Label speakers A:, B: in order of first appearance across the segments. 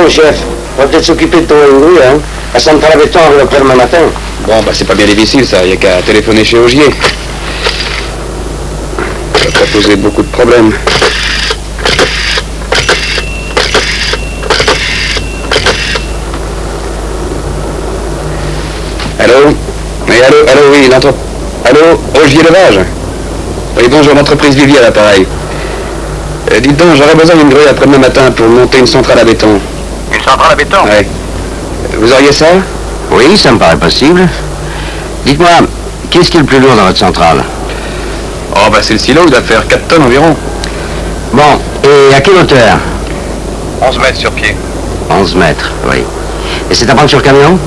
A: bon, chef. On va peut-être s'occuper de ton Henry, hein. La centrale à béton arrive après demain matin.
B: Bon, bah c'est pas bien difficile, ça. Il n'y a qu'à téléphoner chez Augier. Ça va pas poser beaucoup de problèmes. Allô? Oui, allô, oui, Allô, Augier Levage? Oui, bonjour, l'entreprise Vivier à l'appareil. Dites donc, j'aurais besoin d'une grue après-demain matin pour monter une centrale à béton.
C: Une centrale à béton?
B: Oui. Vous auriez ça?
A: Oui, ça me paraît possible. Dites-moi, qu'est-ce qui est le plus lourd dans votre centrale?
B: Oh, bah c'est le silo, il doit faire 4 tonnes environ.
A: Bon, et à quelle hauteur?
C: 11 mètres sur pied.
A: 11 mètres, oui. Et c'est à prendre sur camion?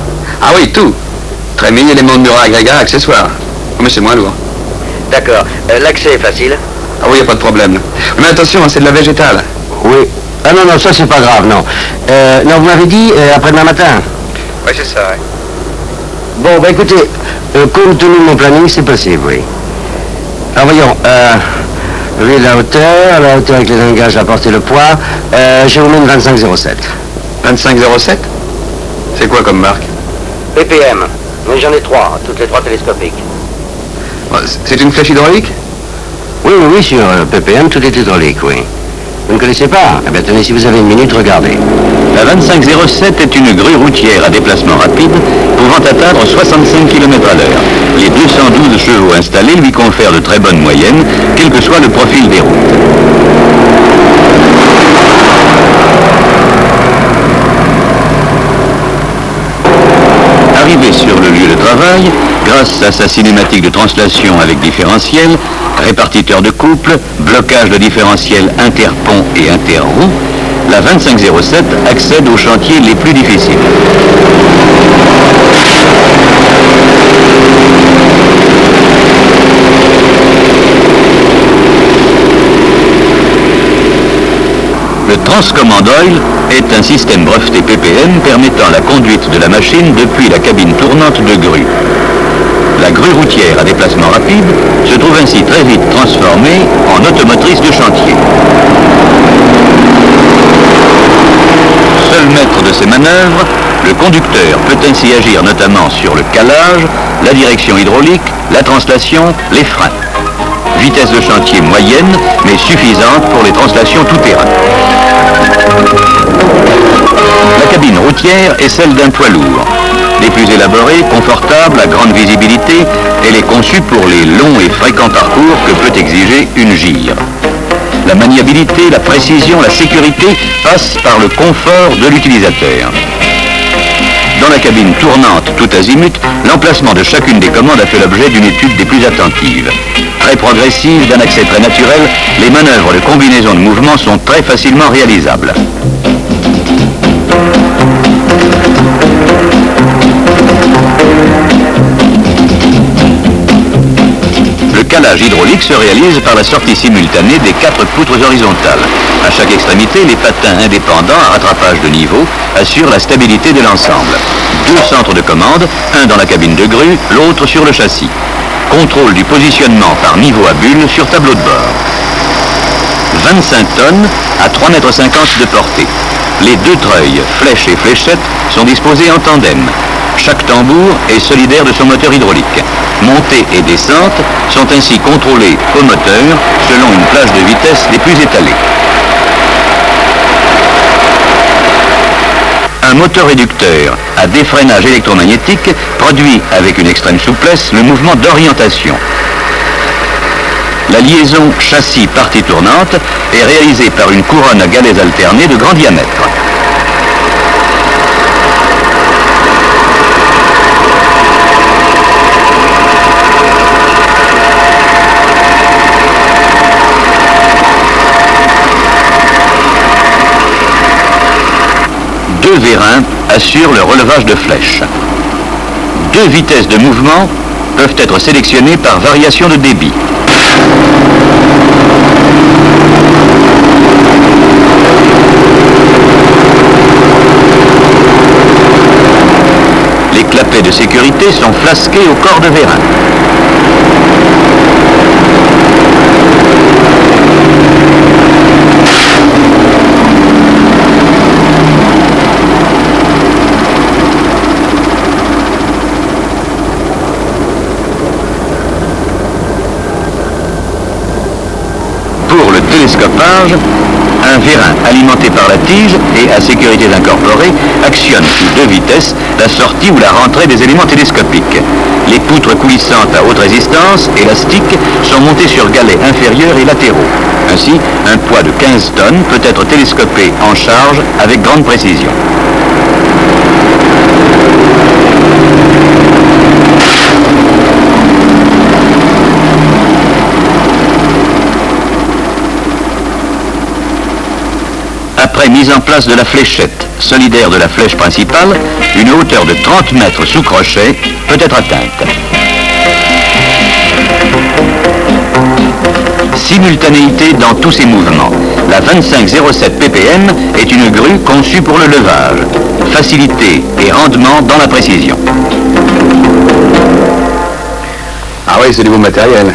B: Ah oui, tout. Trémie, éléments de mur à agrégat, accessoires. Oh, mais c'est moins lourd.
A: D'accord. L'accès est facile?
B: Ah oui, y a pas de problème. Mais attention, c'est de la végétale.
A: Oui. Ah non, non, ça c'est pas grave, non. Non, vous m'avez dit après-demain matin?
C: Oui, c'est ça, oui.
A: Bon, bah écoutez, compte tenu de mon planning, c'est possible, oui. Alors voyons, vu la hauteur avec les engages, la portée, le poids, je vous mets une 2507.
B: 2507? C'est quoi comme marque?
A: PPM. Mais j'en ai 3, toutes les 3 télescopiques.
B: C'est une flèche hydraulique?
A: Oui, oui, oui, sur PPM, tout est hydraulique, oui. Vous ne connaissez pas? Eh bien, tenez, si vous avez une minute, regardez.
D: La 2507 est une grue routière à déplacement rapide pouvant atteindre 65 km à l'heure. Les 212 chevaux installés lui confèrent de très bonnes moyennes, quel que soit le profil des routes. Arrivé sur le lieu de travail, grâce à sa cinématique de translation avec différentiel, répartiteur de couple, blocage de différentiel interpont et interroue, la 2507 accède aux chantiers les plus difficiles. Le Transcommand Oil est un système breveté PPM permettant la conduite de la machine depuis la cabine tournante de grue. La grue routière à déplacement rapide se trouve ainsi très vite transformée en automotrice de chantier. Seul maître de ces manœuvres, le conducteur peut ainsi agir notamment sur le calage, la direction hydraulique, la translation, les freins. Vitesse de chantier moyenne, mais suffisante pour les translations tout-terrain. La cabine routière est celle d'un poids lourd. Les plus élaborée, confortable, à grande visibilité, elle est conçue pour les longs et fréquents parcours que peut exiger une gire. La maniabilité, la précision, la sécurité passent par le confort de l'utilisateur. Dans la cabine tournante tout azimut, l'emplacement de chacune des commandes a fait l'objet d'une étude des plus attentives. Très progressive, d'un accès très naturel, les manœuvres de combinaison de mouvements sont très facilement réalisables. Le calage hydraulique se réalise par la sortie simultanée des 4 poutres horizontales. À chaque extrémité, les patins indépendants à rattrapage de niveau assurent la stabilité de l'ensemble. 2 centres de commande, un dans la cabine de grue, l'autre sur le châssis. Contrôle du positionnement par niveau à bulle sur tableau de bord. 25 tonnes à 3,50 m de portée. Les 2 treuils, flèche et fléchette, sont disposés en tandem. Chaque tambour est solidaire de son moteur hydraulique. Montée et descente sont ainsi contrôlées au moteur selon une plage de vitesse les plus étalées. Un moteur réducteur à défreinage électromagnétique produit avec une extrême souplesse le mouvement d'orientation. La liaison châssis-partie tournante est réalisée par une couronne à galets alternés de grand diamètre. Deux vérins assurent le relevage de flèches. 2 vitesses de mouvement peuvent être sélectionnées par variation de débit. Les clapets de sécurité sont flasqués au corps de vérin. télescopage, un vérin alimenté par la tige et à sécurité incorporée actionne sous 2 vitesses la sortie ou la rentrée des éléments télescopiques. Les poutres coulissantes à haute résistance, élastiques, sont montées sur galets inférieurs et latéraux. Ainsi, un poids de 15 tonnes peut être télescopé en charge avec grande précision. Après mise en place de la fléchette, solidaire de la flèche principale, une hauteur de 30 mètres sous crochet peut être atteinte. Simultanéité dans tous ses mouvements. La 2507 ppm est une grue conçue pour le levage. Facilité et rendement dans la précision.
B: Ah oui, c'est du beau matériel.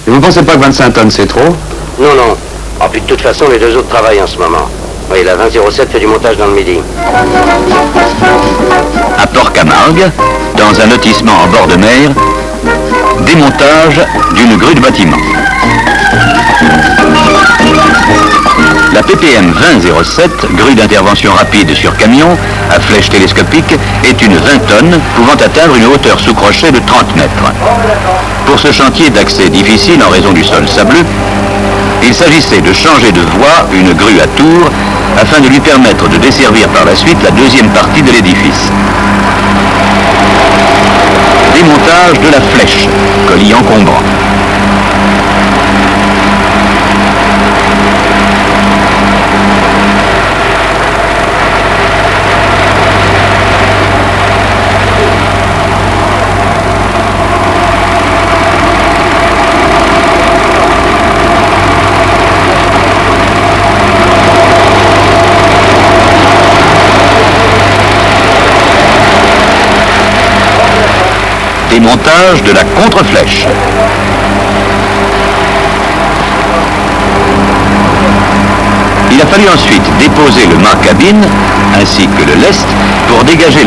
B: Et vous pensez pas que 25 tonnes c'est trop?
A: Non, non. Oh, puis de toute façon, les 2 autres travaillent en ce moment. Oui, la 2007 fait du montage dans le midi.
D: À Port-Camargue, dans un lotissement en bord de mer, démontage d'une grue de bâtiment. La ppm 2007, grue d'intervention rapide sur camion, à flèche télescopique, est une 20 tonnes pouvant atteindre une hauteur sous crochet de 30 mètres. Pour ce chantier d'accès difficile en raison du sol sableux, il s'agissait de changer de voie une grue à tour afin de lui permettre de desservir par la suite la deuxième partie de l'édifice. Démontage de la flèche, colis encombrant. Démontage de la contre-flèche. Il a fallu ensuite déposer le mât cabine ainsi que le lest pour dégager la